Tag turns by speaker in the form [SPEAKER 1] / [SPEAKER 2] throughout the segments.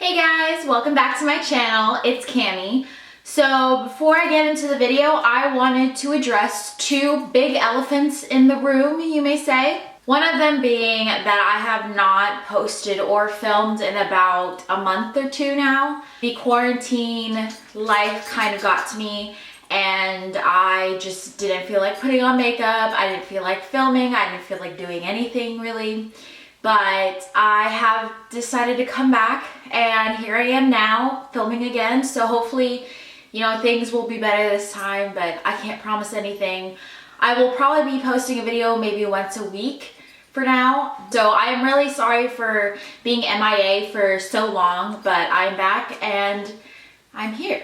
[SPEAKER 1] Hey guys, welcome back to my channel. It's Cami. So before I get into the video, I wanted to address two big elephants in the room, you may say. One of them being that I have not posted or filmed in about a month or two now. The quarantine life kind of got to me and I just didn't feel like putting on makeup. I didn't feel like filming. I didn't feel like doing anything really. But I have decided to come back and here I am now filming again. So hopefully, you know, things will be better this time, but I can't promise anything. I will probably be posting a video maybe once a week for now. So I am really sorry for being MIA for so long, but I'm back and I'm here.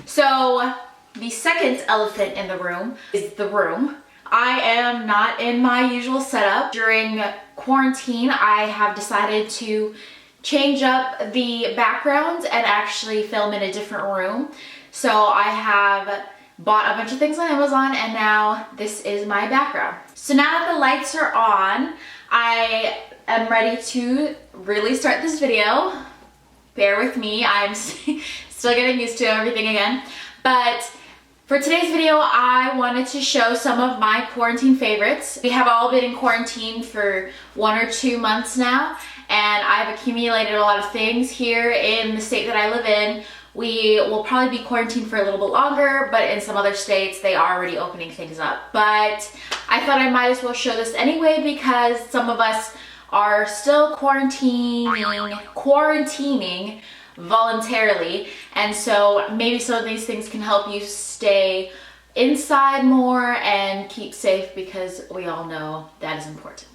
[SPEAKER 1] So the second elephant in the room is the room. I am not in my usual setup. During quarantine, I have decided to change up the background and actually film in a different room. So I have bought a bunch of things on Amazon and now this is my background. So now that the lights are on, I am ready to really start this video. Bear with me, I'm still getting used to everything again. But for today's video, I wanted to show some of my quarantine favorites. We have all been in quarantine for 1 or 2 months now, and I've accumulated a lot of things here in the state that I live in. We will probably be quarantined for a little bit longer, but in some other states, they are already opening things up. But I thought I might as well show this anyway because some of us are still quarantining voluntarily, and so maybe some of these things can help you stay inside more and keep safe because we all know that is important.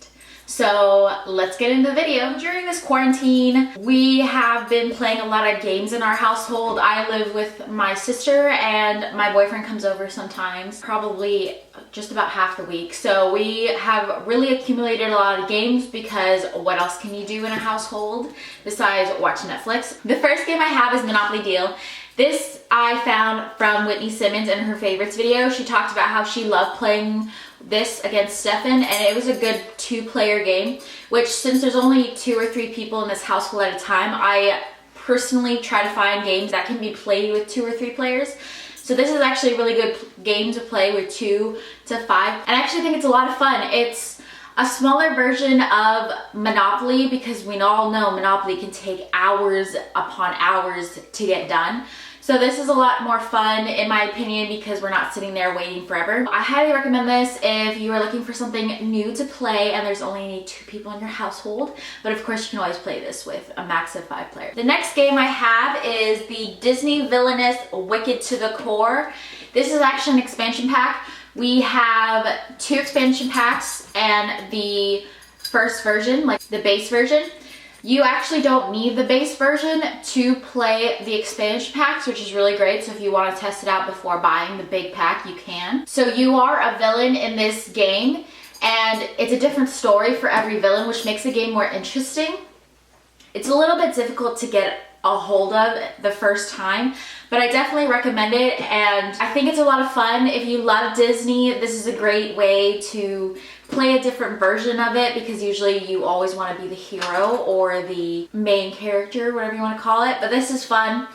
[SPEAKER 1] So let's get into the video. During this quarantine, we have been playing a lot of games in our household. I live with my sister and my boyfriend comes over sometimes, probably just about half the week. So we have really accumulated a lot of games because what else can you do in a household besides watch Netflix? The first game I have is Monopoly Deal. This I found from Whitney Simmons in her favorites video. She talked about how she loved playing this against Stefan, and it was a good 2-player game, which since there's only 2 or 3 people in this household at a time, I personally try to find games that can be played with 2 or 3 players. So this is actually a really good game to play with 2 to 5, and I actually think it's a lot of fun. It's a smaller version of Monopoly because we all know Monopoly can take hours upon hours to get done. So this is a lot more fun in my opinion because we're not sitting there waiting forever. I highly recommend this if you are looking for something new to play and there's only 2 people in your household. But of course you can always play this with a max of 5 players. The next game I have is the Disney Villainous Wicked to the Core. This is actually an expansion pack. We have 2 expansion packs and the first version, like the base version. You actually don't need the base version to play the expansion packs, which is really great. So if you want to test it out before buying the big pack, you can. So you are a villain in this game, and it's a different story for every villain, which makes the game more interesting. It's a little bit difficult to get a hold of the first time, but I definitely recommend it, and I think it's a lot of fun. If you love Disney, this is a great way to play a different version of it because usually you always want to be the hero or the main character, whatever you want to call it, but this is fun.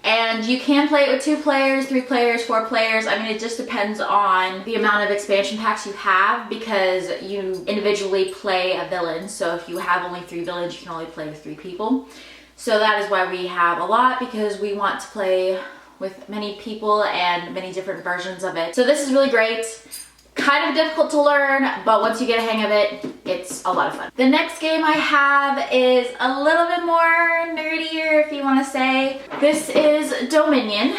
[SPEAKER 1] And you can play it with 2 players, 3 players, 4 players. I mean, it just depends on the amount of expansion packs you have because you individually play a villain. So if you have only 3 villains, you can only play with 3 people. So that is why we have a lot, because we want to play with many people and many different versions of it. So this is really great. Kind of difficult to learn, but once you get a hang of it, it's a lot of fun. The next game I have is a little bit more nerdier, if you want to say. This is Dominion.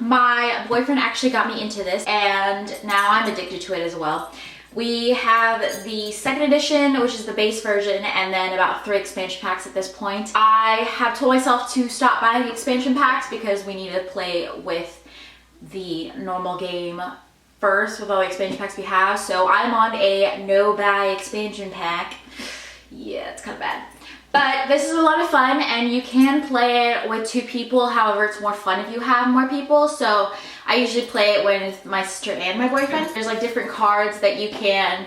[SPEAKER 1] My boyfriend actually got me into this, and now I'm addicted to it as well. We have the 2nd edition, which is the base version, and then about 3 expansion packs at this point. I have told myself to stop buying expansion packs because we need to play with the normal game first with all the expansion packs we have. So I'm on a no-buy expansion pack. Yeah, it's kind of bad. But this is a lot of fun, and you can play it with 2 people. However, it's more fun if you have more people. So I usually play it with my sister and my boyfriend. There's like different cards that you can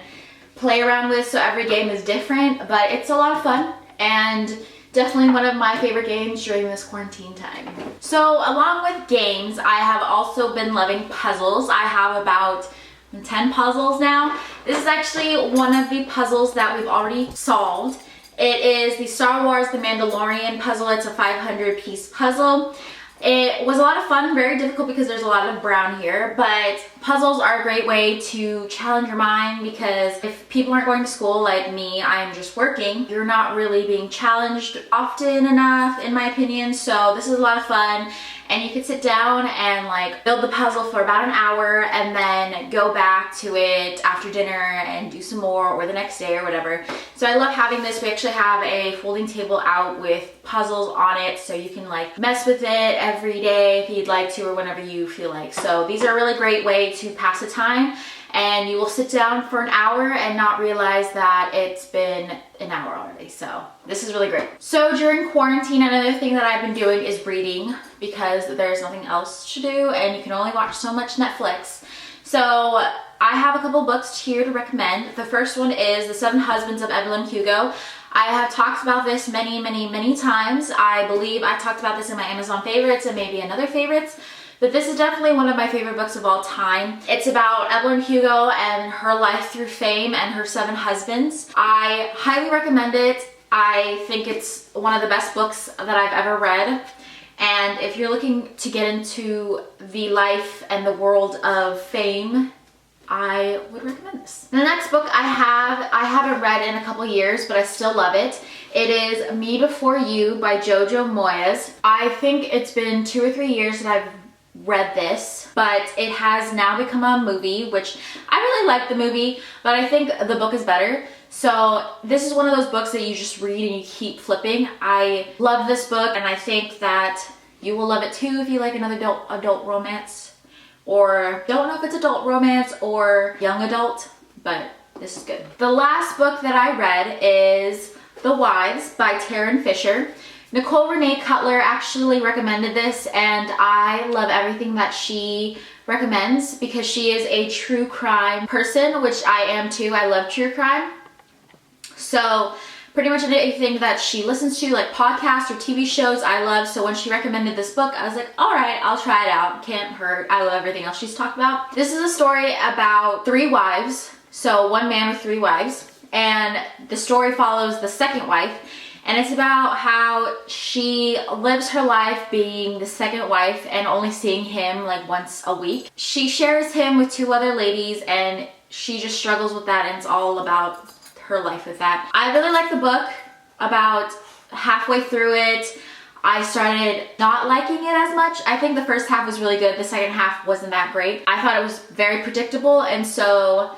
[SPEAKER 1] play around with, so every game is different, but it's a lot of fun. And Definitely one of my favorite games during this quarantine time. So along with games, I have also been loving puzzles. I have about 10 puzzles now. This is actually one of the puzzles that we've already solved. It is the Star Wars The Mandalorian puzzle. It's a 500-piece puzzle. It was a lot of fun, very difficult because there's a lot of brown here, but puzzles are a great way to challenge your mind because if people aren't going to school like me, I'm just working, you're not really being challenged often enough, in my opinion. So this is a lot of fun, and you can sit down and like build the puzzle for about an hour and then go back to it after dinner and do some more, or the next day or whatever. So I love having this. We actually have a folding table out with puzzles on it, so you can like mess with it every day if you'd like to, or whenever you feel like. So these are a really great way to pass the time, and you will sit down for an hour and not realize that it's been an hour already. So this is really great. So during quarantine, another thing that I've been doing is reading because there's nothing else to do and you can only watch so much Netflix. So I have a couple books here to recommend. The first one is The Seven Husbands of Evelyn Hugo. I have talked about this many times. I believe I talked about this in my Amazon favorites and maybe another favorites, but this is definitely one of my favorite books of all time. It's about Evelyn Hugo and her life through fame and her 7 husbands. I highly recommend it. I think it's one of the best books that I've ever read. And if you're looking to get into the life and the world of fame, I would recommend this. The next book I haven't read in a couple years, but I still love it. It is Me Before You by Jojo Moyes. I think it's been 2 or 3 years that I've read this, but it has now become a movie, which I really like the movie, but I think the book is better. So this is one of those books that you just read and you keep flipping. I love this book, and I think that you will love it too if you like another adult romance, or don't know if it's adult romance or young adult, but this is good. The last book that I read is The Wives by Taryn Fisher. Nicole Renee Cutler actually recommended this, and I love everything that she recommends because she is a true crime person, which I am too. I love true crime. So pretty much anything that she listens to, like podcasts or TV shows, I love. So when she recommended this book, I was like, all right, I'll try it out. Can't hurt. I love everything else she's talked about. This is a story about 3 wives. So one man with 3 wives. And the story follows the second wife. And it's about how she lives her life being the second wife and only seeing him like once a week. She shares him with 2 other ladies, and she just struggles with that, and it's all about her life with that. I really like the book. About halfway through it, I started not liking it as much. I think the first half was really good. The second half wasn't that great. I thought it was very predictable, and so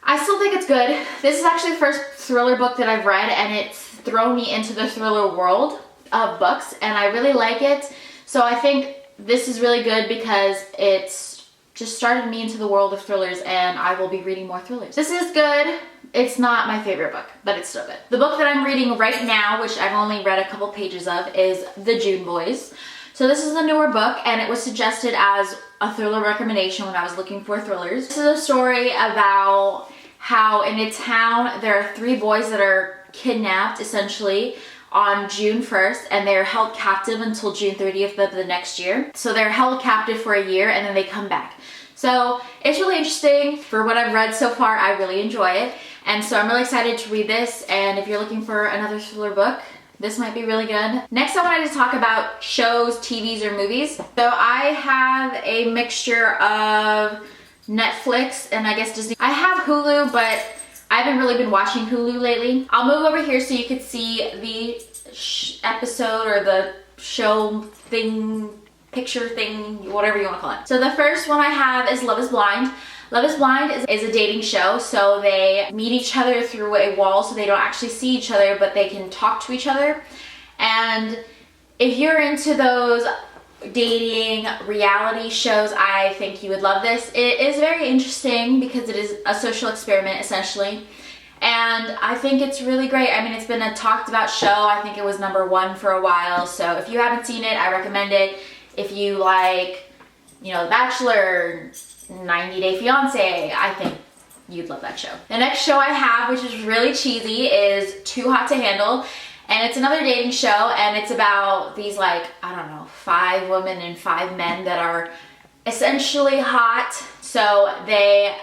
[SPEAKER 1] I still think it's good. This is actually the first thriller book that I've read, and it's thrown me into the thriller world of books, and I really like it. So I think this is really good because it's just started me into the world of thrillers, and I will be reading more thrillers. This is good. It's not my favorite book, but it's still good. The book that I'm reading right now, which I've only read a couple pages of, is The June Boys. So this is a newer book, and it was suggested as a thriller recommendation when I was looking for thrillers. This is a story about how in a town there are 3 boys that are kidnapped essentially on June 1st, and they're held captive until June 30th of the next year. So they're held captive for a year, and then they come back. So it's really interesting. For what I've read so far, I really enjoy it. And so I'm really excited to read this, and if you're looking for another thriller book, this might be really good. Next, I wanted to talk about shows, TVs, or movies. So I have a mixture of Netflix and I guess Disney. I have Hulu, but I haven't really been watching Hulu lately. I'll move over here so you can see the episode or the show thing, picture thing, whatever you want to call it. So the first one I have is Love is Blind. Love is Blind is a dating show, so they meet each other through a wall, so they don't actually see each other, but they can talk to each other. And if you're into those dating reality shows, I think you would love this. It is very interesting because it is a social experiment essentially, and I think it's really great. I mean, it's been a talked about show. I think it was #1 for a while, so if you haven't seen it, I recommend it. If you like, you know, The Bachelor, 90 Day Fiance, I think you'd love that show. The next show I have, which is really cheesy, is Too Hot to Handle. And it's another dating show, and it's about these, like, I don't know, 5 women and 5 men that are essentially hot. So they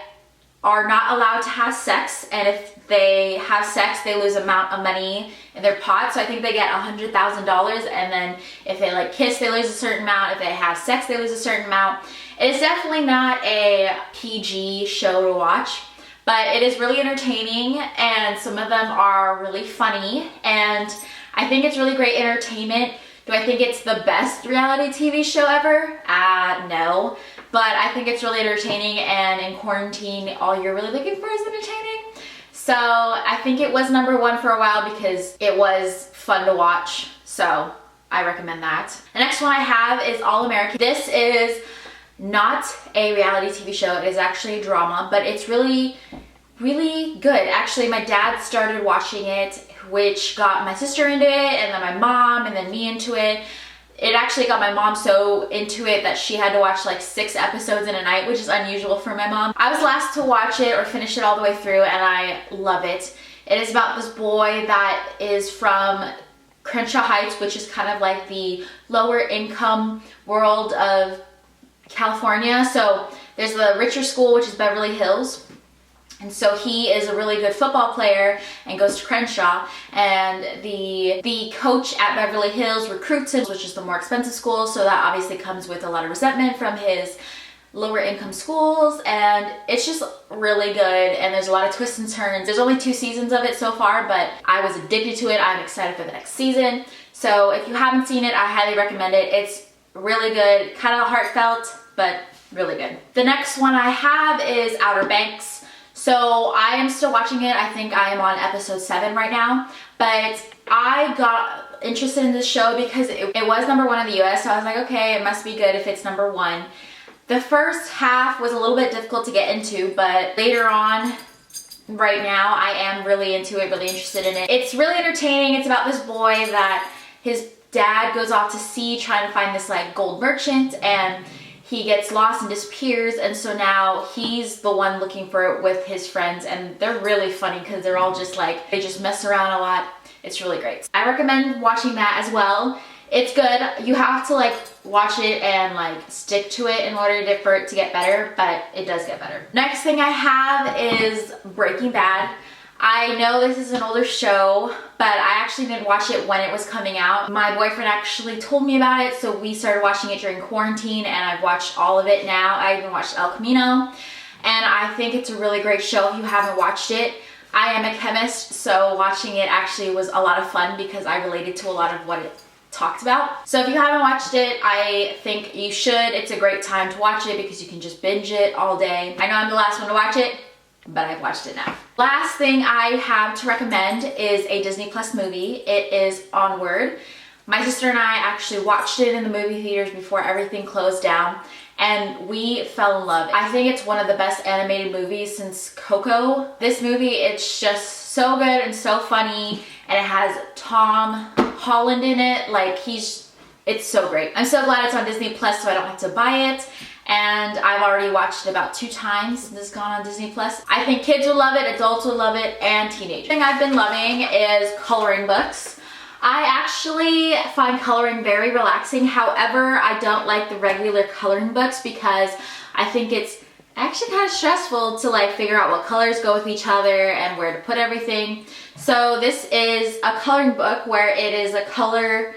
[SPEAKER 1] are not allowed to have sex, and if they have sex, they lose amount of money in their pot. So I think they get $100,000, and then if they like kiss, they lose a certain amount. If they have sex, they lose a certain amount. It's definitely not a PG show to watch, but it is really entertaining, and some of them are really funny, and I think it's really great entertainment. Do I think it's the best reality TV show ever? No. But I think it's really entertaining, and in quarantine, all you're really looking for is entertaining. So I think it was #1 for a while because it was fun to watch. So I recommend that. The next one I have is All American. This is not a reality TV show. It is actually a drama, but it's really, really good. Actually, my dad started watching it, which got my sister into it, and then my mom, and then me into it. It actually got my mom so into it that she had to watch like 6 episodes in a night, which is unusual for my mom. I was last to watch it or finish it all the way through, and I love it. It is about this boy that is from Crenshaw Heights, which is kind of like the lower income world of California. So there's the richer school, which is Beverly Hills. And so he is a really good football player and goes to Crenshaw, and the coach at Beverly Hills recruits him, which is the more expensive school, so that obviously comes with a lot of resentment from his lower income schools, and it's just really good, and there's a lot of twists and turns. There's only 2 seasons of it so far, but I was addicted to it. I'm excited for the next season. So if you haven't seen it, I highly recommend it. It's really good, kind of heartfelt, but really good. The next one I have is Outer Banks. So I am still watching it. I think I am on episode 7 right now, but I got interested in this show because it was #1 in the US, so I was like, okay, it must be good if it's #1. The first half was a little bit difficult to get into, but later on, right now, I am really into it, really interested in it. It's really entertaining. It's about this boy that his dad goes off to sea trying to find this like gold merchant, and he gets lost and disappears, and so now he's the one looking for it with his friends, and they're really funny because they're all just like, they just mess around a lot. It's really great. I recommend watching that as well. It's good. You have to like watch it and like stick to it in order for it to get better, but it does get better. Next thing I have is Breaking Bad. I know this is an older show, but I actually didn't watch it when it was coming out. My boyfriend actually told me about it, so we started watching it during quarantine, and I've watched all of it now. I even watched El Camino, and I think it's a really great show if you haven't watched it. I am a chemist, so watching it actually was a lot of fun because I related to a lot of what it talked about. So if you haven't watched it, I think you should. It's a great time to watch it because you can just binge it all day. I know I'm the last one to watch it, but I've watched it now. Last thing I have to recommend is a Disney Plus movie. It is Onward. My sister and I actually watched it in the movie theaters before everything closed down, and we fell in love. I think it's one of the best animated movies since Coco. This movie, it's just so good and so funny, and it has Tom Holland in it. Like, it's so great. I'm so glad it's on Disney Plus so I don't have to buy it. And I've already watched it about 2 times since it's gone on Disney Plus. I think kids will love it, adults will love it, and teenagers. The thing I've been loving is coloring books. I actually find coloring very relaxing. However, I don't like the regular coloring books because I think it's actually kind of stressful to like figure out what colors go with each other and where to put everything. So this is a coloring book where it is a color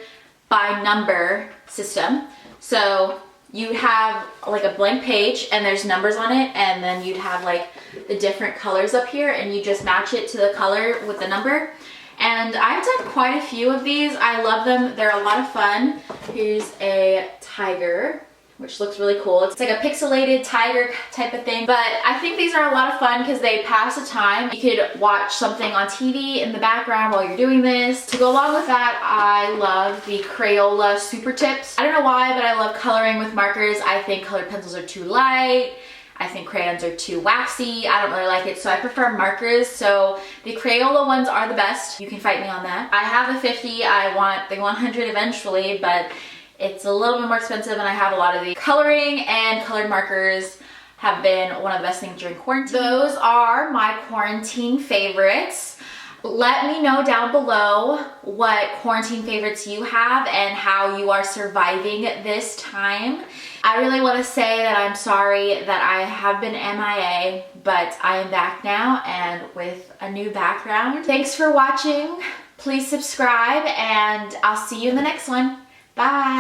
[SPEAKER 1] by number system. So you have like a blank page and there's numbers on it, and then you'd have like the different colors up here, and you just match it to the color with the number. And I've done quite a few of these. I love them. They're a lot of fun. Here's a tiger, which looks really cool. It's like a pixelated tiger type of thing. But I think these are a lot of fun because they pass the time. You could watch something on TV in the background while you're doing this. To go along with that, I love the Crayola Super Tips. I don't know why, but I love coloring with markers. I think colored pencils are too light. I think crayons are too waxy. I don't really like it, so I prefer markers. So the Crayola ones are the best. You can fight me on that. I have the 50. I want the 100 eventually, but it's a little bit more expensive, and I have a lot of the coloring and colored markers have been one of the best things during quarantine. Those are my quarantine favorites. Let me know down below what quarantine favorites you have and how you are surviving this time. I really want to say that I'm sorry that I have been MIA, but I am back now and with a new background. Thanks for watching. Please subscribe and I'll see you in the next one. Bye.